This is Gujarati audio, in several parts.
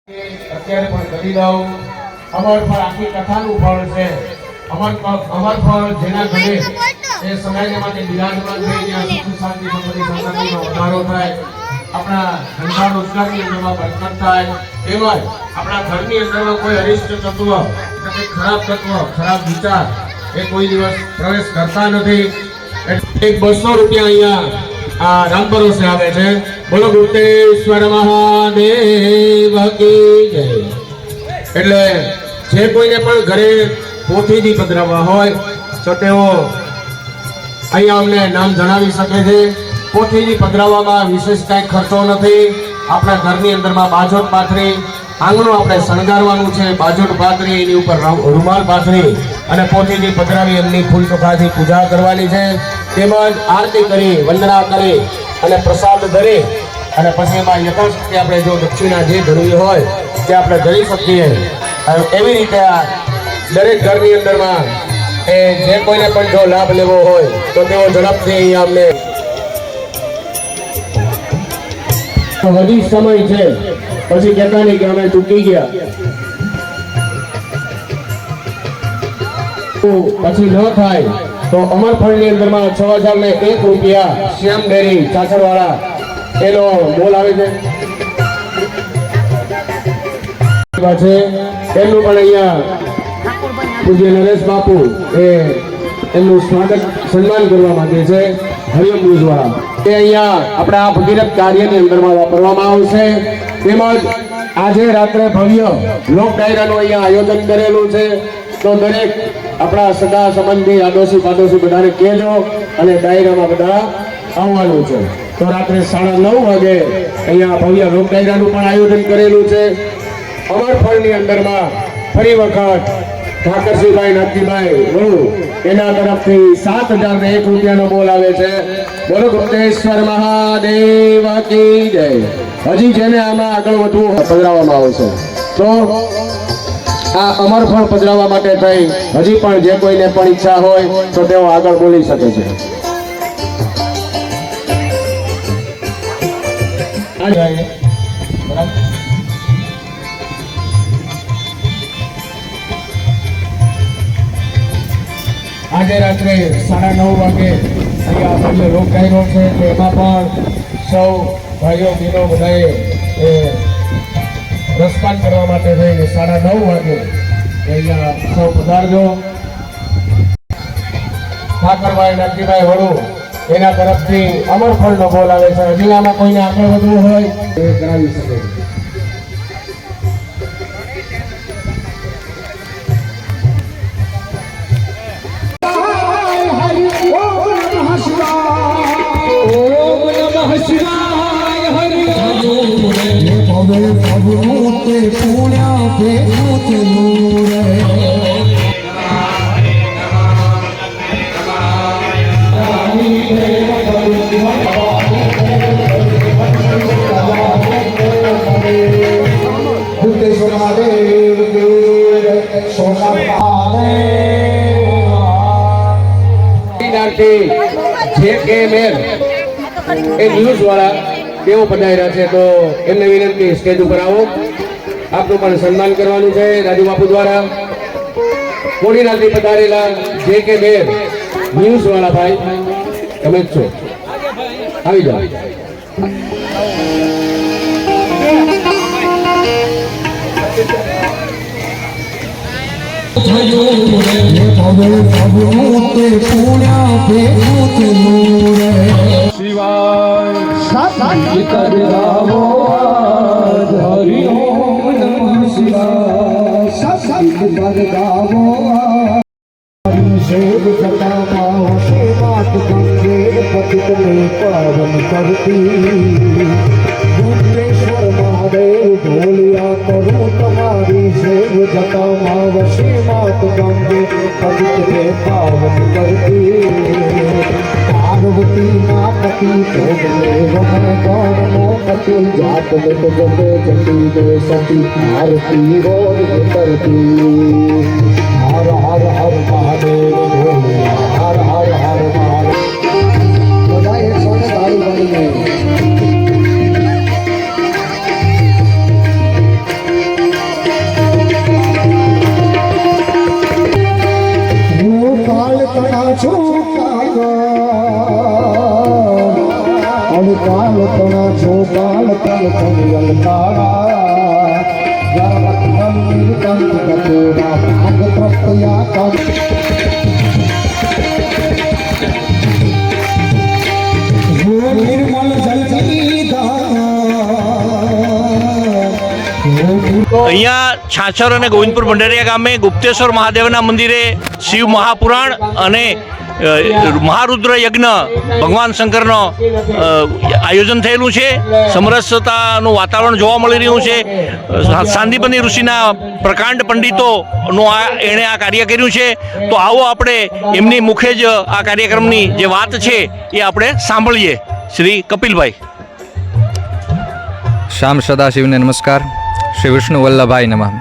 અત્યારે પણ કરી દઉં અમર ફળ આખી કથાનું ફળ છે અમર ફળ જેના ઘરે એ સમયને માટે બિરાજમાન થઈ ત્યાં સુખ શાંતિ સંપત્તિ સંપત્તિનો વધારો થાય આપણા ધંધા રોજગારની અંદરમાં બરકત થાય તેમજ આપણા ઘરની અંદરમાં કોઈ અરિષ્ટ તત્વ એટલે ખરાબ તત્વ ખરાબ વિચાર એ કોઈ દિવસ પ્રવેશ કરતા નથી એક 200 રૂપિયા અહીંયા આ રામ ભરોસે આવે છે બોલો ગુપ્તેશ્વર મહાદેવ કી જય એટલે જે કોઈને પણ ઘરે પોથીજી પધરાવવા હોય તો તેઓ અહીંયા અમને નામ જણાવી શકે છે પોથીજી પધરાવવામાં વિશેષ કાંઈ ખર્ચો નથી આપણા ઘરની અંદરમાં બાજોટ પાથરી આંગણું આપણે શણગારવાનું છે બાજોટ પાથરી એની ઉપર રૂમાલ પાથરી અને પોથીજી પધરાવી એમની ફૂલ ચોખાથી પૂજા કરવાની છે તેમજ આરતી કરી વંદના કરી અને પ્રસાદ ધરી અને પછી એમાં યથાશક્તિ આપણે જો દક્ષિણા જે ધરવી હોય તે આપણે ધરી શકીએ એવી રીતે દરેક ઘરની અંદરમાં એ જે કોઈને પણ જો લાભ લેવો હોય તો તેઓ ઝડપથી અહીંયા અમને હજી સમય છે પછી કહેતા નહીં કે અમે ચૂકી ગયા પછી ન થાય તો અમરફળની અંદરમાં 6001 રૂપિયા શ્યામ ડેરી ચાચરવાળા એનો મોલ આવે છે એમનું પણ અહીંયા પૂજ્ય નરેશ બાપુ એ એમનું સ્વાગત સન્માન કરવા માંગે છે હરિયમ ન્યૂઝવાળા તે અહીંયા આપણા આ ભગીરથ કાર્યની અંદરમાં વાપરવામાં આવશે તેમજ આજે રાત્રે ભવ્ય લોક ડાયરાનું અહીંયા આયોજન કરેલું છે તો દરેક આપણા સગા સંબંધી આડોશી પાડોશી બધાને કહેજો અને ડાયરામાં બધા આવવાનું છે તો રાત્રે 9:30 વાગે અહીંયા ભવ્ય લોક ડાયરાનું પણ આયોજન કરેલું છે અમરફળની અંદરમાં ફરી વખત ઠાકરસિંહભાઈ નાથજીભાઈ વળુ એના તરફથી 7001 રૂપિયાનો બોલ આવે છે બોલો ગુપ્તેશ્વર મહાદેવ કી જય હજી જેને આમાં આગળ વધવું પધરાવવામાં આવશે તો આ અમરફળ પધરાવવા માટે થઈ હજી પણ જે કોઈને પણ ઈચ્છા હોય તો તેઓ આગળ બોલી શકે છે આજે રાત્રે 9:30 વાગે અહીંયા ભવ્ય લોક ડાયરો છે એમાં પણ સૌ ભાઈઓ બહેનો બધાએ રસપાન કરવા માટે થઈને 9:30 વાગે અહીંયા સૌ પધારજો ઠાકરભાઈ નાથજીભાઈ વડુ એના તરફથી અમરફળનો બોલ આવે છે હજી આમાં કોઈને આગળ વધવું હોય એ કરાવી શકે છે ન્યૂઝ વાળા તેઓ પધાર્યા છે તો એમને વિનંતી સ્ટેજ ઉપર આવો આપનું પણ સન્માન કરવાનું છે રાજુ બાપુ દ્વારા કોડીનાથી પધારેલા જે મેર ન્યૂઝ વાળા ભાઈ તમે જ છો આવી જાઓ पावन करती गुप्तेश्वर महादेव भोलिया करूं तुम्हारी सेव जटा मावशी मात गंगे पवित्र पावन करती पार्वती ना पति भोगले वमन गौर नो पति जात मिट जटे जटी दे सती आरती रोज करती हर हर हर महादेव भोलिया हर हर हर महादेव અહીંયા છાછર અને ગોવિંદપુર ભંડારીયા ગામે ગુપ્તેશ્વર મહાદેવના મંદિરે શિવ મહાપુરાણ અને મહારુદ્ર યજ્ઞ ભગવાન શંકરનો આયોજન થયેલું છે. સમરસતાનું વાતાવરણ જોવા મળી રહ્યું છે. સાંદીપની ઋષિના પ્રકાંડ પંડિતોનું એણે આ કાર્ય કર્યું છે. તો આવો આપણે એમની મુખે જ આ કાર્યક્રમની જે વાત છે એ આપણે સાંભળીએ. શ્રી કપિલભાઈ. શ્યામ સદાશિવને નમસ્કાર. શ્રી વિષ્ણુ વલ્લભાઈ નમઃ.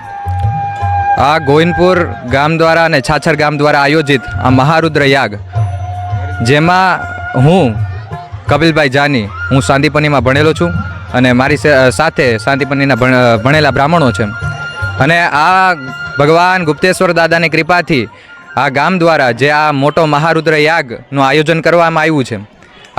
આ ગોવિંદપુર ગામ દ્વારા અને છાછર ગામ દ્વારા આયોજિત આ મહારુદ્ર યાગ, જેમાં હું કપિલભાઈ જાની, હું સાંદીપનીમાં ભણેલો છું અને મારી સાથે સાંદીપનીના ભણેલા બ્રાહ્મણો છે. અને આ ભગવાન ગુપ્તેશ્વર દાદાની કૃપાથી આ ગામ દ્વારા જે આ મોટો મહારુદ્ર યાગનું આયોજન કરવામાં આવ્યું છે,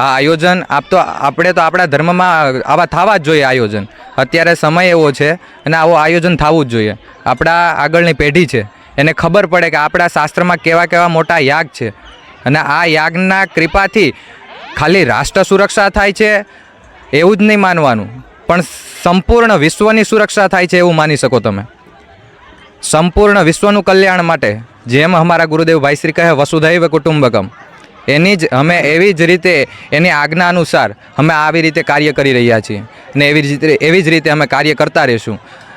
આ આયોજન આપણે તો આપણા ધર્મમાં આવા થવા જ જોઈએ. આયોજન અત્યારે સમય એવો છે અને આવું આયોજન થવું જ જોઈએ. આપણા આગળની પેઢી છે એને ખબર પડે કે આપણા શાસ્ત્રમાં કેવા કેવા મોટા યાગ છે. અને આ યાગના કૃપાથી ખાલી રાષ્ટ્ર સુરક્ષા થાય છે એવું જ નહીં માનવાનું, પણ સંપૂર્ણ વિશ્વની સુરક્ષા થાય છે એવું માની શકો તમે. સંપૂર્ણ વિશ્વનું કલ્યાણ માટે, જેમ અમારા ગુરુદેવ ભાઈશ્રી કહે વસુધૈવ કુટુંબકમ, એની જ અમે એવી જ રીતે એની આજ્ઞા અનુસાર અમે આવી રીતે કાર્ય કરી રહ્યા છીએ અને એવી જ રીતે અમે કાર્ય કરતા રહીશું.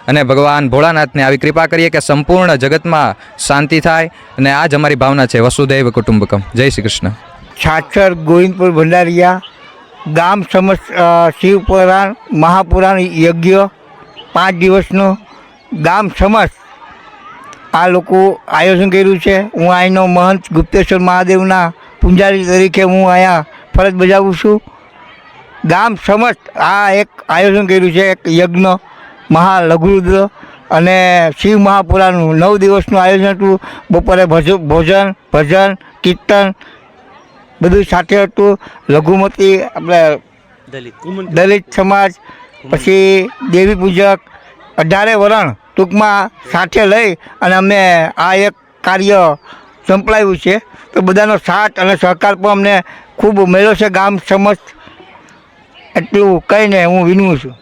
અને ભગવાન ભોળાનાથને આવી કૃપા કરીએ કે સંપૂર્ણ જગતમાં શાંતિ થાય, અને આ જ અમારી ભાવના છે. વસુધૈવ કુટુંબકમ. જય શ્રી કૃષ્ણ. છાછર ગોવિંદપુર ભંડારીયા ગામ સમસ્ત શિવ પુરાણ મહાપુરાણ યજ્ઞ 5 દિવસનો ગામ સમસ્ત આ લોકો આયોજન કર્યું છે. હું અહીંનો મહંત ગુપ્તેશ્વર મહાદેવના પૂજારી તરીકે હું અહીંયા ફરજ બજાવું છું. ગામ સમસ્ત આ એક આયોજન કર્યું છે, એક યજ્ઞ મહાલઘુરુદ્ર અને શિવ મહાપુરાણનું 9 દિવસનું આયોજન હતું. બપોરે ભોજન ભજન કીર્તન બધું સાથે હતું. લઘુમતી આપણે દલિત સમાજ, પછી દેવી પૂજક 18 વરણ ટૂંકમાં સાથે લઈ અને અમે આ એક કાર્ય સંપલાવ્યું છે. તો બધાનો સાથ અને સહકાર પણ અમને ખૂબ મળ્યો છે ગામ સમસ્ત. એટલું કહીને હું વિનવું છું.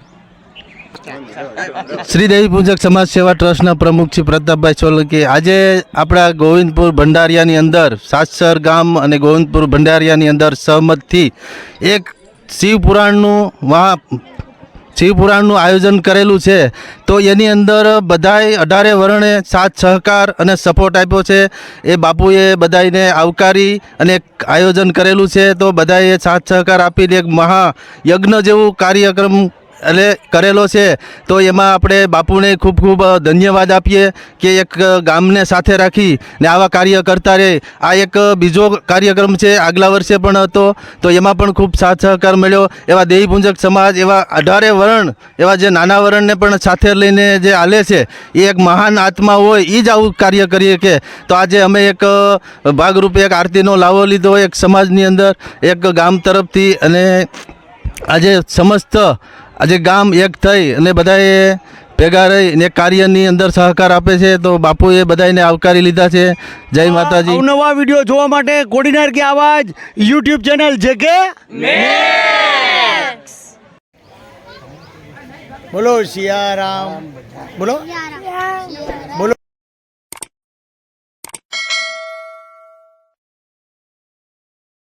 શ્રી દેવી પૂજક સમાજ સેવા ટ્રસ્ટના પ્રમુખ શ્રી પ્રતાપભાઈ સોલંકી આજે આપણા ગોવિંદપુર ભંડારીયાની અંદર સાતસર ગામ અને ગોવિંદપુર ભંડારીયાની અંદર સહમતથી એક શિવપુરાણનું આયોજન કરેલું છે. તો એની અંદર બધાએ 18 વર્ણે સાથ સહકાર અને સપોર્ટ આપ્યો છે. એ બાપુએ બધાને આવકારી અને એક આયોજન કરેલું છે. તો બધાએ સાથ સહકાર આપીને એક મહાયજ્ઞ જેવું કાર્યક્રમ કરેલો છે. તો એમાં આપણે બાપુને ખૂબ ખૂબ ધન્યવાદ આપીએ કે એક ગામને સાથે રાખી ને આવા કાર્ય કરતા રહે. આ એક બીજો કાર્યક્રમ છે, આગલા વર્ષે પણ હતો, તો એમાં પણ ખૂબ સાથ સહકાર મળ્યો. એવા દેવી પૂજક સમાજ, એવા 18 વરણ, એવા જે નાના વરણને પણ સાથે લઈને જે હાલે છે, એ એક મહાન આત્મા હોય એ જ આવું કાર્ય કરીએ કે. તો આજે અમે એક ભાગરૂપે એક આરતીનો લાવો લીધો એક સમાજની અંદર, એક ગામ તરફથી. અને આજે સમસ્ત આજે ગામ એક થઈ અને બધાએ ભેગા રહીને કાર્યની અંદર સહકાર આપે છે. તો બાપુએ બધાને આવકારી લીધા છે. જય માતાજી. નવા વિડીયો જોવા માટે કોડીનાર કી આવાજ યુટ્યુબ ચેનલ જેકે બોલો સિયારામ, બોલો બોલો.